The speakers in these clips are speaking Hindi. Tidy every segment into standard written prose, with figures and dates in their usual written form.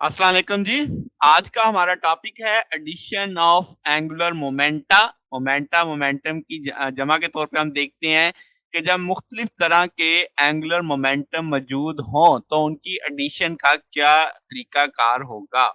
अस्सलाम वालेकुम जी। आज का हमारा टॉपिक है addition of angular momenta. Momentum की जमा के तौर पे हम देखते हैं कि जब मुख्तलिफ तरह के एंगुलर मोमेंटम मौजूद हों तो उनकी एडिशन का क्या तरीकाकार होगा।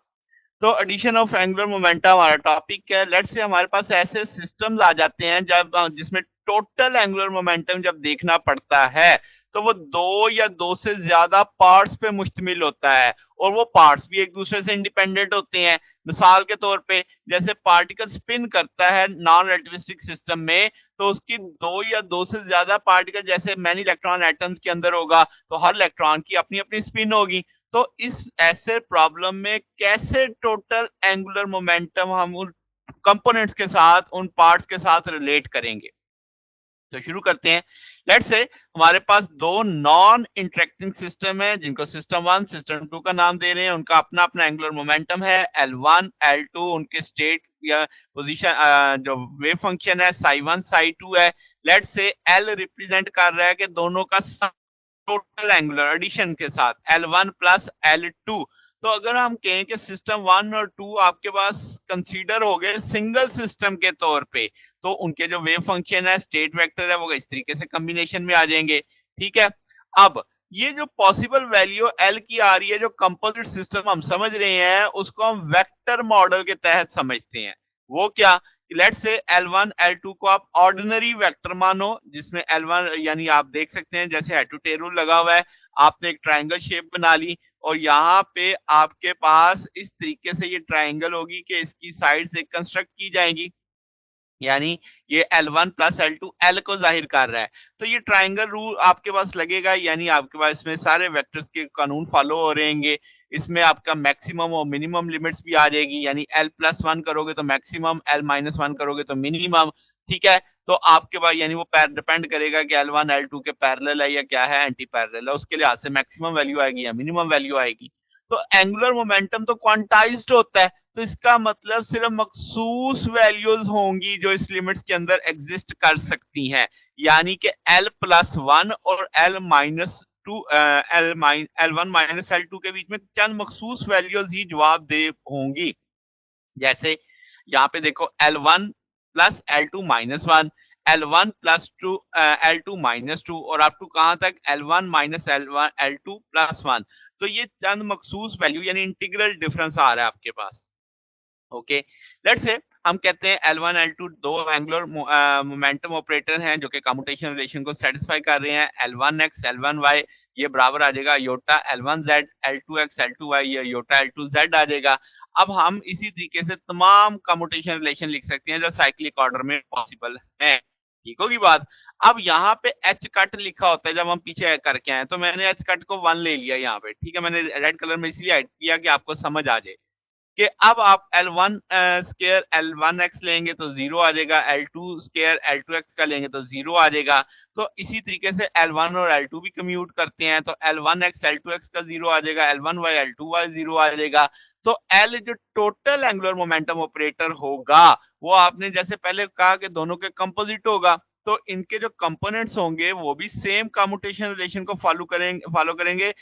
तो एडिशन ऑफ एंगुलर मोमेंटम हमारा टॉपिक है। लेट्स से हमारे पास ऐसे सिस्टम्स आ जाते हैं जब जिसमें टोटल एंगुलर मोमेंटम जब देखना पड़ता है तो वो दो या दो से ज्यादा पार्ट्स पे मुश्तमिल होता है और वो पार्ट्स भी एक दूसरे से इंडिपेंडेंट होते हैं। मिसाल के तौर पे जैसे पार्टिकल स्पिन करता है नॉन रिलेटिविस्टिक सिस्टम में तो उसकी दो या दो से ज्यादा पार्टिकल जैसे मैनी इलेक्ट्रॉन एटम्स के अंदर होगा तो हर इलेक्ट्रॉन की अपनी अपनी स्पिन होगी। तो इस ऐसे प्रॉब्लम में कैसे टोटल एंगुलर मोमेंटम हम उन कंपोनेंट्स के साथ उन पार्ट्स के साथ रिलेट करेंगे। तो शुरू करते हैं। लेट्स से हमारे पास दो नॉन इंटरेक्टिंग सिस्टम है जिनको सिस्टम वन सिस्टम टू का नाम दे रहे हैं। उनका अपना अपना एंगुलर मोमेंटम है L1 L2। उनके स्टेट या पोजीशन जो वेव फंक्शन है साई वन साई टू है। लेट्स से L रिप्रेजेंट कर रहा है कि दोनों का टोटल एंगुलर एडिशन के साथ L1 प्लस L2। तो अगर हम कहें कि सिस्टम वन और टू आपके पास कंसीडर हो गए सिंगल सिस्टम के तौर पे तो उनके जो वेव फंक्शन है स्टेट वेक्टर है वो इस तरीके से कॉम्बिनेशन में आ जाएंगे। ठीक है। अब ये जो पॉसिबल वैल्यू L की आ रही है जो कंपोजिट सिस्टम हम समझ रहे हैं उसको हम वेक्टर मॉडल के तहत समझते हैं। वो क्या, लेट्स से L1 L2 को आप ऑर्डिनरी वेक्टर मानो जिसमें L1 यानी आप देख सकते हैं जैसे हेड टू टेल रूल लगा हुआ है। आपने एक ट्रायंगल शेप बना ली और यहाँ पे आपके पास इस तरीके से ये ट्रायंगल होगी कि इसकी साइड्स एक कंस्ट्रक्ट की जाएंगी। यानी ये L1 प्लस L2 L को जाहिर कर रहा है। तो ये ट्रायंगल रूल आपके पास लगेगा यानी आपके पास इसमें सारे वेक्टर्स के कानून फॉलो हो रहेंगे। इसमें आपका मैक्सिमम और मिनिमम लिमिट्स भी आ जाएगी यानी L प्लस वन करोगे तो मैक्सिमम, L माइनस वन करोगे तो मिनिमम। ठीक है। तो आपके पास यानी वो डिपेंड करेगा कि L1 L2 के पैरेलल है या क्या है, एंटी पैरेलल है। उसके लिहाज से मैक्सिमम वैल्यू आएगी या मिनिमम वैल्यू आएगी। तो एंगुलर मोमेंटम तो क्वांटाइज्ड होता है तो इसका मतलब सिर्फ मखसूस वैल्यूज होंगी जो इस लिमिट्स के अंदर एग्जिस्ट कर सकती हैं। यानी कि L प्लस वन और L minus two L one minus L2 के बीच में चंद मखसूस वैल्यूज ही जवाब दे होंगी। जैसे यहाँ पे देखो L1 plus L2 minus one, L1 plus two L2 minus two और अप टू कहां तक L1 minus L1 L2 plus one. तो ये चंद मखसूस वैल्यू यानी इंटीग्रल डिफरेंस आ रहा है आपके पास। ओके। लेट्स से हम कहते हैं L1 L2 दो एंगुलर मोमेंटम ऑपरेटर हैं जो कि कम्यूटेशन रिलेशन को सेटिस्फाई कर रहे हैं। L1x L1y ये बराबर आ जाएगा योटा L1z, L2x L2y ये योटा L2z आ जाएगा। अब हम इसी तरीके से तमाम कम्यूटेशन रिलेशन लिख सकते हैं जो साइक्लिक ऑर्डर में पॉसिबल है। ठीक होगी बात। अब यहाँ पे एच कट लिखा होता है जब हम पीछे करके आए तो मैंने एच कट को वन ले लिया यहाँ पे। ठीक है। मैंने रेड कलर में इसलिए ऐड किया कि आपको समझ आ जाए कि अब आप L1 स्केयर L1x लेंगे तो जीरो आ जाएगा, L2 स्केयर L2x का लेंगे तो जीरो आ जाएगा। तो इसी तरीके से L1 और L2 भी कम्यूट करते हैं तो L1x L2x का जीरो आ जाएगा, L1y L2y जीरो आ जाएगा। तो L जो टोटल एंगुलर मोमेंटम ऑपरेटर होगा वो आपने जैसे पहले कहा कि दोनों के कंपोजिट होगा तो इनके जो कंपोनेंट्स होंगे वो भी सेम कम्यूटेशन रिलेशन को फॉलो करेंगे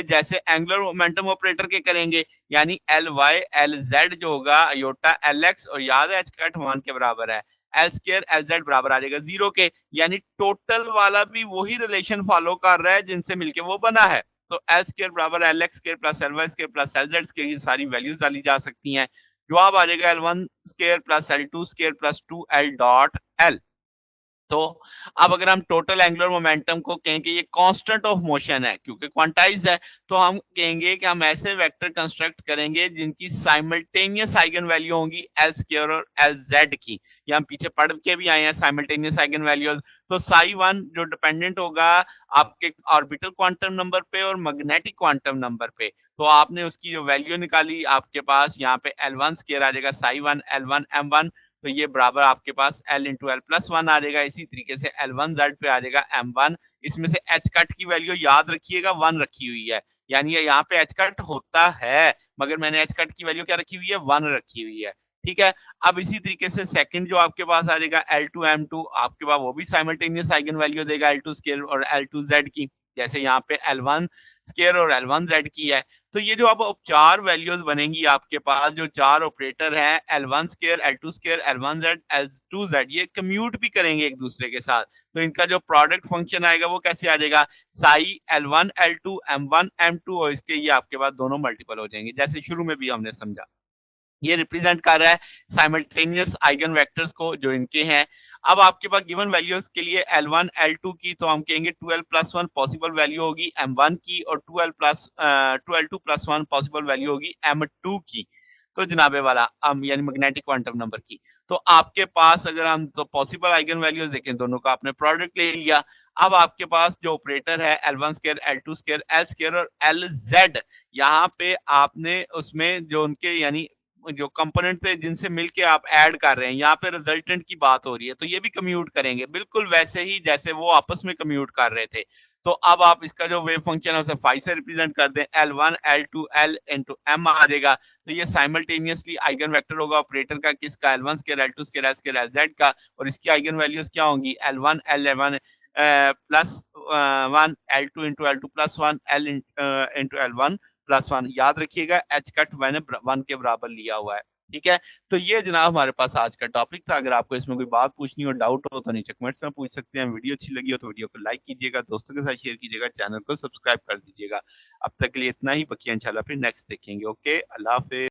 जैसे एंगुलर मोमेंटम ऑपरेटर के करेंगे। यानी Ly Lz जो होगा योटा Lx और याद है एच कट वन के बराबर है, एल स्केयर Lz बराबर आ जाएगा जीरो के। यानी टोटल वाला भी वही रिलेशन फॉलो कर रहा है जिनसे मिलके वो बना है। तो एल स्केयर बराबर Lx square plus Ly square plus Lz square ये सारी वैल्यूज डाली जा सकती हैं। जवाब आ जाएगा L1 square plus L2 square plus 2L dot L। तो अब अगर हम टोटल एंगुलर मोमेंटम को कहें कि ये कांस्टेंट ऑफ मोशन है क्योंकि क्वांटाइज है तो हम कहेंगे कि हम ऐसे वेक्टर कंस्ट्रक्ट करेंगे जिनकी साइमल्टेनियस आइगन वैल्यू होंगी एल स्क्वायर और एल जेड की। ये हम पीछे पढ़ के भी आए हैं साइमल्टेनियस आइगन वैल्यूज। तो साई वन जो डिपेंडेंट होगा आपके ऑर्बिटल क्वांटम नंबर पे और मैग्नेटिक क्वांटम नंबर पे तो आपने उसकी जो वैल्यू निकाली आपके पास यहाँ पे L1 स्क्वायर आ जाएगा साई वन L1 M1 तो ये बराबर आपके पास L into L plus one आ जाएगा। इसी तरीके से L1 जेड पे आ जाएगा M1। इसमें से एच कट की वैल्यू याद रखिएगा वन रखी हुई है यानी ये यहाँ पे एच कट होता है मगर मैंने एच कट की वैल्यू क्या रखी हुई है वन रखी हुई है। ठीक है। अब इसी तरीके से सेकंड जो आपके पास आ जाएगा L2 M2 आपके पास वो भी साइमल्टेनियस आइगन वैल्यू देगा L2 स्केयर और L2 जेड की जैसे यहाँ पे L1 स्केयर और L1 जेड की है। तो ये जो अब 4 वैल्यूज़ बनेंगी आपके पास, जो 4 ऑपरेटर हैं L1 square, L2 square, L1Z, L2Z, ये कम्यूट भी करेंगे एक-दूसरे के साथ। तो इनका जो प्रोडक्ट फंक्शन आएगा वो कैसे आ जाएगा? Sai L1, L2, M1, M2 और इसके ये आपके पास दोनों मल्टीपल हो जाएँगे, जैसे शुरू में भी हमने समझा। ये रिप्रेजेंट कर रहा है साइमल्टेनियस आइगन वेक्टर्स को जो इनके हैं। अब आपके पास गिवन वैल्यूज़ के लिए L1, L2 की तो हम कहेंगे 12 + 1 पॉसिबल वैल्यू होगी M1 की और 12 + 1 पॉसिबल वैल्यू होगी M2 की। तो जनाबे वाला यानी मैग्नेटिक क्वांटम नंबर की। तो आपके पास अगर हम तो पॉसिबल आइगन वैल्यूज़ देखें, दोनों का आपने प्रोडक्ट ले लिया। अब आपके पास जो ऑपरेटर है L1 square, L2 square, L square और LZ, यहाँ पे आपने उसमें जो उनके यानी जो कंपोनेंट थे जिनसे मिलके आप ऐड कर रहे हैं, यहाँ पे रिजल्टेंट की बात हो रही है, तो ये भी कम्यूट करेंगे, बिल्कुल वैसे ही जैसे वो आपस में कम्यूट कर रहे थे। तो अब आप इसका जो वेव फंक्शन है उसे फाइ से रिप्रेजेंट कर दें, L1, L2, L into M आ जाएगा। तो ये साइमल्टेनियसली आइगन वेक्टर होगा ऑपरेटर का, किसका? L1 square, L2 square, L square, LZ का, और इसकी आइगन वैल्यूज़ क्या होंगी? L1, L11 plus 1, L2 into L2 plus 1, into L1 plus 1। याद रखिएगा एच कट मैंने 1 के बराबर लिया हुआ है, ठीक है? तो ये जनाब हमारे पास आज का टॉपिक था। अगर आपको इसमें कोई बात पूछनी हो, डाउट हो तो नीचे कमेंट्स में पूछ सकते हैं। वीडियो अच्छी लगी हो तो वीडियो को लाइक कीजिएगा, दोस्तों के साथ शेयर कीजिएगा, चैनल को सब्सक्राइब कर दीजिएगा। अब तक के लिए इतना ही, बाकी इंशाल्लाह फिर नेक्स्ट देखेंगे। ओके, अल्लाह हाफ़िज़।